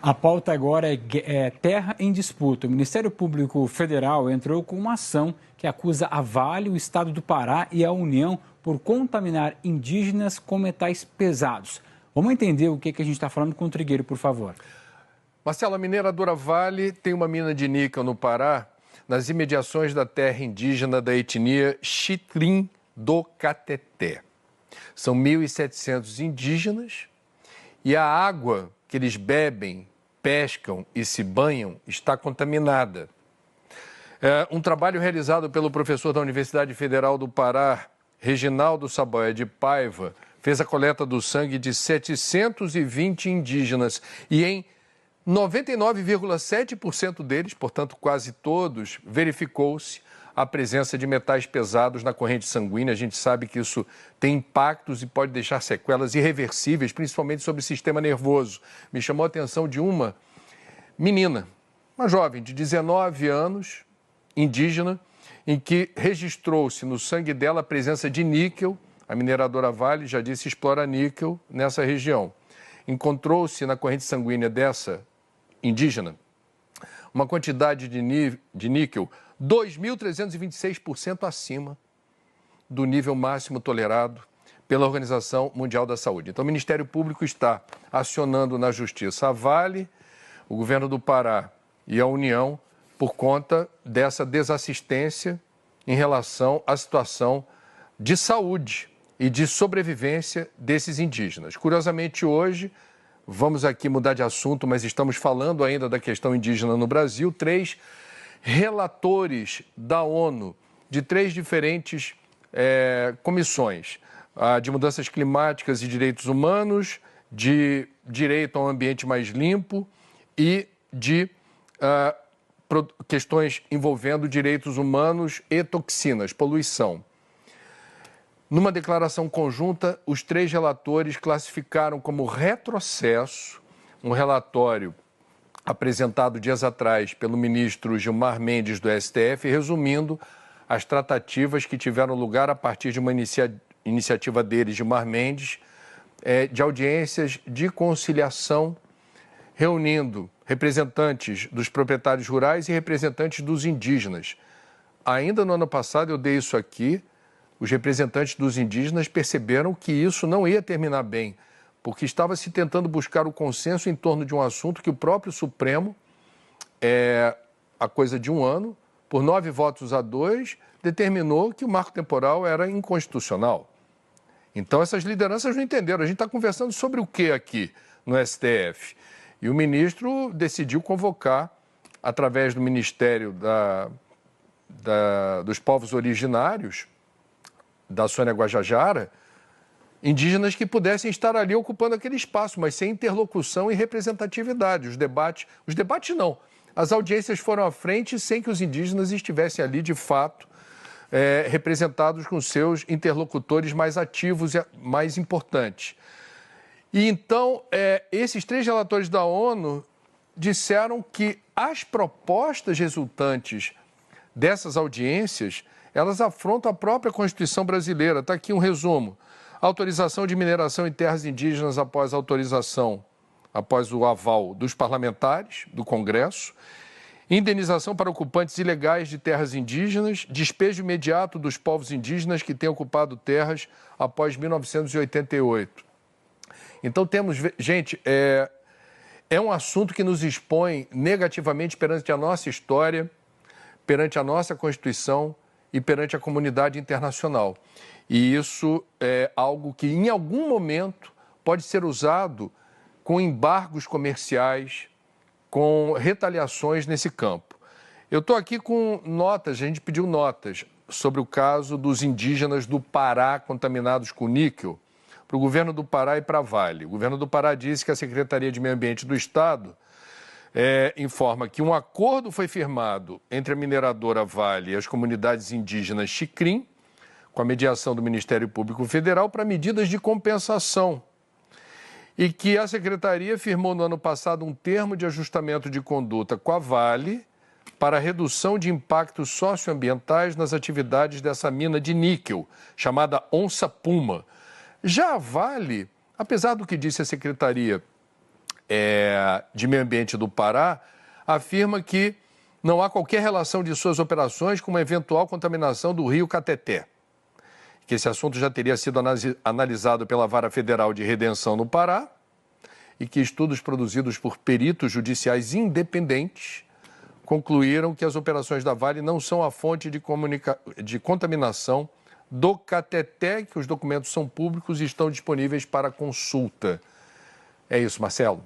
A pauta agora é terra em disputa. O Ministério Público Federal entrou com uma ação que acusa a Vale, o Estado do Pará e a União por contaminar indígenas com metais pesados. Vamos entender o que a gente está falando com o Trigueiro, por favor. Marcelo, a mineradora Vale tem uma mina de níquel no Pará, nas imediações da terra indígena da etnia Xitrim do Cateté. São 1.700 indígenas e a água que eles bebem, pescam e se banham está contaminada. Um trabalho realizado pelo professor da Universidade Federal do Pará, Reginaldo Saboia de Paiva, fez a coleta do sangue de 720 indígenas e em 99,7% deles, portanto quase todos, verificou-se a presença de metais pesados na corrente sanguínea. A gente sabe que isso tem impactos e pode deixar sequelas irreversíveis, principalmente sobre o sistema nervoso. Me chamou a atenção de uma menina, uma jovem de 19 anos, indígena, em que registrou-se no sangue dela a presença de níquel. A mineradora Vale, já disse, explora níquel nessa região. Encontrou-se na corrente sanguínea dessa indígena uma quantidade de níquel 2.326% acima do nível máximo tolerado pela Organização Mundial da Saúde. Então, o Ministério Público está acionando na Justiça a Vale, o governo do Pará e a União por conta dessa desassistência em relação à situação de saúde e de sobrevivência desses indígenas. Curiosamente, hoje, vamos aqui mudar de assunto, mas estamos falando ainda da questão indígena no Brasil, 3 relatores da ONU de 3 diferentes comissões, a de mudanças climáticas e direitos humanos, de direito a um ambiente mais limpo e de questões envolvendo direitos humanos e toxinas, poluição. Numa declaração conjunta, os 3 relatores classificaram como retrocesso um relatório apresentado dias atrás pelo ministro Gilmar Mendes do STF, resumindo as tratativas que tiveram lugar a partir de uma iniciativa dele, Gilmar Mendes, de audiências de conciliação, reunindo representantes dos proprietários rurais e representantes dos indígenas. Ainda no ano passado eu dei isso aqui, os representantes dos indígenas perceberam que isso não ia terminar bem, porque estava se tentando buscar o consenso em torno de um assunto que o próprio Supremo, há coisa de um ano, por 9-2, determinou que o marco temporal era inconstitucional. Então, essas lideranças não entenderam. A gente está conversando sobre o que aqui no STF? E o ministro decidiu convocar, através do Ministério dos Povos Originários, da Sônia Guajajara, indígenas que pudessem estar ali ocupando aquele espaço, mas sem interlocução e representatividade. Os debates não. As audiências foram à frente sem que os indígenas estivessem ali, de fato, representados com seus interlocutores mais ativos e mais importantes. E então, esses 3 relatores da ONU disseram que as propostas resultantes dessas audiências, elas afrontam a própria Constituição brasileira. Está aqui um resumo. Autorização de mineração em terras indígenas após o aval dos parlamentares do Congresso, indenização para ocupantes ilegais de terras indígenas, despejo imediato dos povos indígenas que têm ocupado terras após 1988. Então temos, gente, é um assunto que nos expõe negativamente perante a nossa história, perante a nossa Constituição e perante a comunidade internacional. E isso é algo que, em algum momento, pode ser usado com embargos comerciais, com retaliações nesse campo. Eu estou aqui com notas, a gente pediu notas sobre o caso dos indígenas do Pará contaminados com níquel para o governo do Pará e para a Vale. O governo do Pará disse que a Secretaria de Meio Ambiente do Estado informa que um acordo foi firmado entre a mineradora Vale e as comunidades indígenas Xicrim, com a mediação do Ministério Público Federal, para medidas de compensação. E que a Secretaria firmou no ano passado um termo de ajustamento de conduta com a Vale para a redução de impactos socioambientais nas atividades dessa mina de níquel, chamada Onça Puma. Já a Vale, apesar do que disse a Secretaria de Meio Ambiente do Pará afirma que não há qualquer relação de suas operações com uma eventual contaminação do rio Cateté, que esse assunto já teria sido analisado pela Vara Federal de Redenção no Pará e que estudos produzidos por peritos judiciais independentes concluíram que as operações da Vale não são a fonte de contaminação do Cateté, que os documentos são públicos e estão disponíveis para consulta. É isso, Marcelo.